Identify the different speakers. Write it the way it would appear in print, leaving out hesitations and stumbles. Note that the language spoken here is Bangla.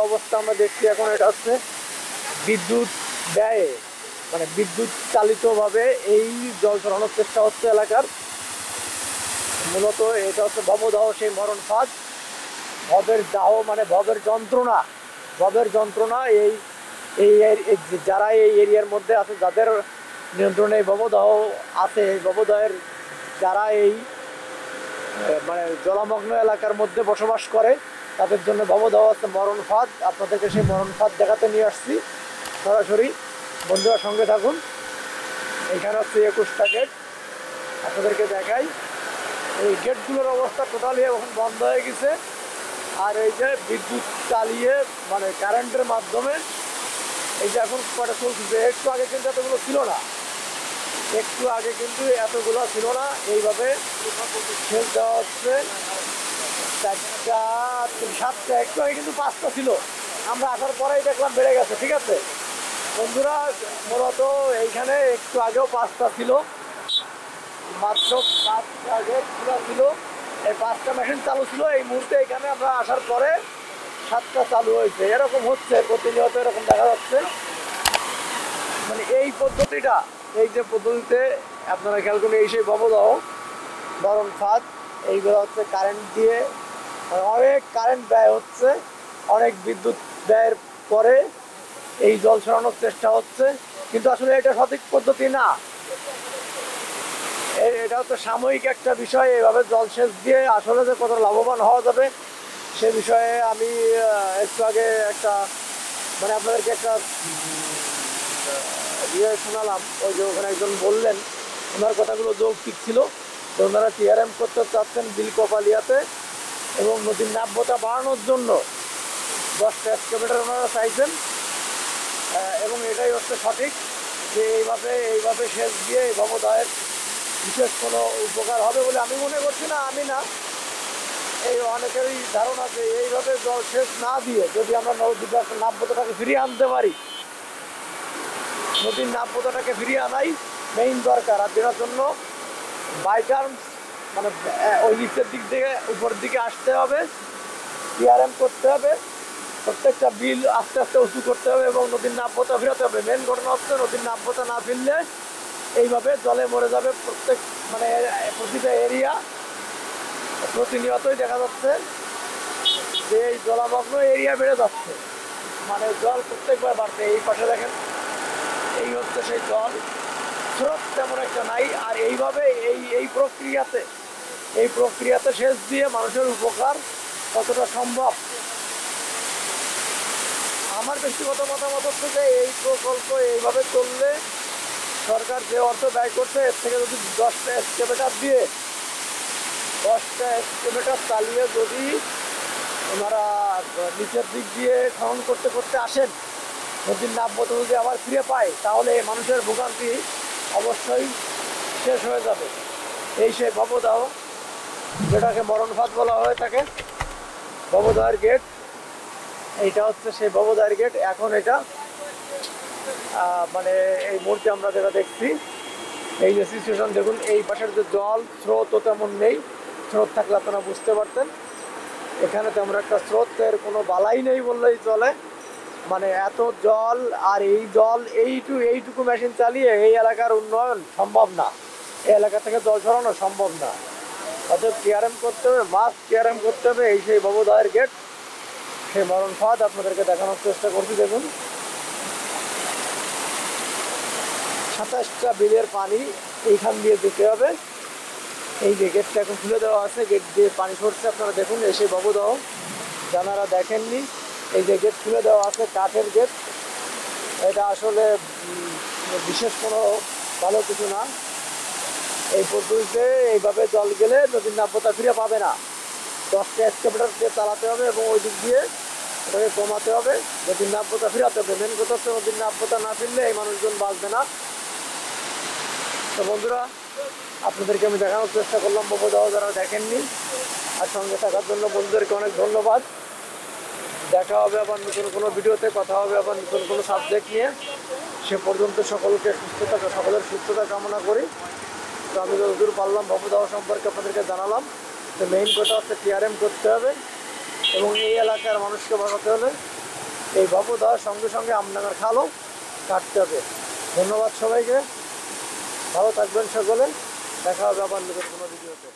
Speaker 1: অবস্থা আমরা দেখছি এখন, এটা হচ্ছে বিদ্যুৎ ব্যয়ে মানে বিদ্যুৎ চালিতভাবে এই জল সরানোর চেষ্টা হচ্ছে এলাকার। মূলত এটা হচ্ছে ভবদাহ, সেই মরণ ফাঁদ, ভবের দাহ মানে ভবের যন্ত্রণা এই এই যারা এই এরিয়ার মধ্যে আছে, যাদের নিয়ন্ত্রণে এই ভবদাহ আছে, এই ভবদাহের যারা এই মানে জলমগ্ন এলাকার মধ্যে বসবাস করে, তাদের জন্য ভবদাহ হচ্ছে মরণ ফাঁদ। আপনাদেরকে সেই মরণ ফাঁদ দেখাতে নিয়ে আসছি সরাসরি। বন্ধুরা সঙ্গে থাকুন। এখানে হচ্ছে 21টা গেট, আপনাদেরকে দেখাই। এই গেটগুলোর অবস্থা টোটালি এখন বন্ধ হয়ে গেছে। আর এই যে বিদ্যুৎ চালিয়ে মানে কারেন্টের মাধ্যমে এই যে এখন কটা চলছে, একটু আগে কিন্তু এতগুলো ছিল না, এইভাবে সেচ দেওয়া হচ্ছে। 4টা 7টা, একটু আগে কিন্তু 5টা ছিল, আমরা আসার পরেই দেখলাম বেড়ে গেছে। ঠিক আছে বন্ধুরা, মূলত এইখানে একটু আগেও 5টা ছিল, মাত্র 5টা গেট খোলা ছিল, এই 5টা মেশিন চালু ছিল। এই মুহূর্তে এখানে আমরা আসার পরে 7টা চালু হয়েছে। এরকম হচ্ছে প্রতিনিয়ত, এরকম দেখা যাচ্ছে। মানে এই পদ্ধতিটা, এই যে পদ্ধতিতে আপনারা খেয়াল করলে এই সেই ভবদাহ মরণ ফাঁদ, এইগুলো হচ্ছে কারেন্ট দিয়ে, অনেক কারেন্ট ব্যয় হচ্ছে, অনেক বিদ্যুৎ ব্যয়ের পরে এই জল সরানোর চেষ্টা হচ্ছে। কিন্তু আসলে এটা সঠিক পদ্ধতি না, এটা হচ্ছে সাময়িক একটা বিষয়। এইভাবে জলসেচ দিয়ে আসলে যে কত লাভবান হওয়া যাবে সে বিষয়ে আমি একটু আগে একটা মানে আপনাদেরকে একটা শোনালাম। ওই যে ওখানে একজন বললেন, ওনার কথাগুলো যৌক্তিক ছিল, তো ওনারা টিআরএম করতে চাচ্ছেন বিলকপালিয়াতে, এবং নদীর নাব্যতা বাড়ানোর জন্য 10টা এক্সকাভেটর ওনারা চাইছেন। এবং এটাই হচ্ছে সঠিক, যে এইভাবে সেচ দিয়ে এই ভবদাহের বিশেষ কোনো উপকার হবে বলে আমি মনে করছি না। আমি না, এই অনেকেরই ধারণা যে এইভাবে জল সেচ না দিয়ে যদি আমরা নদীর নাব্যতাটাকে ফিরিয়ে আনতে পারি, নদীর নাব্যতাটাকে ফিরিয়ে আনাই মেইন দরকার। আর যেটার জন্য বাই টার্মস মানে ওই নিচের দিক থেকে উপর দিকে আসতে হবে, টিআরএম করতে হবে, প্রত্যেকটা বিল আস্তে আস্তে উঁচু করতে হবে এবং নদীর নাব্যতা ফেরাতে হবে। মেন ঘটনা হচ্ছে নদীর নাব্যতা না ফিরলে এইভাবে জলে মরে যাবে প্রত্যেক মানে প্রতিটা এরিয়া। প্রতিনিয়তই দেখা যাচ্ছে যে এই জলমগ্ন এরিয়া বেড়ে যাচ্ছে, মানে জল প্রত্যেকবার বাড়ছে। এই পাশে দেখেন, এই হচ্ছে সেই জল, স্রোত তেমন একটা নাই। আর এইভাবে এই প্রক্রিয়াতে সেচ দিয়ে মানুষের উপকার কতটা সম্ভব, আমার ব্যক্তিগত মতামত হচ্ছে যে এই প্রকল্প এইভাবে চললে সরকার যে অর্থ ব্যয় করছে এর থেকে যদি 10টা এক্সকাভেটর দিয়ে 10টা এক্সকাভেটর চালিয়ে যদি ওনারা নিচের দিক দিয়ে খনন করতে করতে আসেন, নদীর নাব্যতা যদি আবার ফিরে পায়, তাহলে এই মানুষের ভোগান্তি অবশ্যই শেষ হয়ে যাবে। এই সেই ভবদাহ, যেটাকে মরণ ফাঁদ বলা হয়ে থাকে, ভবদাহের গেট। এইটা হচ্ছে সেই ভবদাহের গেট। এখন এটা মানে এই মুহূর্তে আমরা যেটা দেখছি, এই যে সিচুয়েশন দেখুন, এই পাশের যে জল স্রোতও তেমন নেই। স্রোত থাকলে আপনারা বুঝতে পারতেন, এখানে তেমন একটা স্রোতের কোনো বালাই নেই বললেই চলে। মানে এত জল, আর এই জল এইটুকু মেশিন চালিয়ে এই এলাকার উন্নয়ন সম্ভব না, এই এলাকা থেকে জল সরানো সম্ভব না। অতএব টিআরএম করতে হবে, মাস্ট টিআরএম করতে হবে। এই সেই ভবদাহের গেট, সেই মরণ ফাঁদ আপনাদেরকে দেখানোর চেষ্টা করছি। দেখুন, 27টা বিলের পানি এইখান দিয়ে যেতে হবে। এই যে গেটটা এখন খুলে দেওয়া আছে, গেট দিয়ে পানি সরছে, আপনারা দেখুন। এসে ভবদাহ, যারা দেখেননি, এই যে গেট খুলে দেওয়া আছে, কাঠের গেট। এটা আসলে বিশেষ কোনো ভালো কিছু না। এই পদ্ধতিতে এইভাবে জল গেলে নদীর নাব্যতা ফিরে পাবে না। 10টা এক্সকাভেটর দিয়ে চালাতে হবে এবং ওই দিক দিয়ে ওটাকে কমাতে হবে, নদীর নাব্যতা ফিরাতে হবে। মেন কথা হচ্ছে নদীর নাব্যতা না ফিরলে এই মানুষজন বাঁচবে না। তো বন্ধুরা, আপনাদেরকে আমি দেখানোর চেষ্টা করলাম ভবদাহ, যারা দেখেননি। আর সঙ্গে থাকার জন্য বন্ধুদেরকে অনেক ধন্যবাদ। দেখা হবে আবার নতুন কোনো ভিডিওতে, কথা হবে আবার নতুন কোনো সাবজেক্ট নিয়ে। সে পর্যন্ত সকলের সুস্থতা কামনা করি। তো আমি যতদূর পারলাম ভবদাহ সম্পর্কে আপনাদেরকে জানালাম। তো মেইন কথা হচ্ছে টিআরএম করতে হবে এবং এই এলাকার মানুষকে বাঁচাতে হলে এই বাবু দেওয়ার সঙ্গে সঙ্গে আপনার খালও কাটতে হবে। ধন্যবাদ সবাইকে, ভালো থাকবেন সকলে, দেখা হবে আবার নতুন কোনো ভিডিওতে।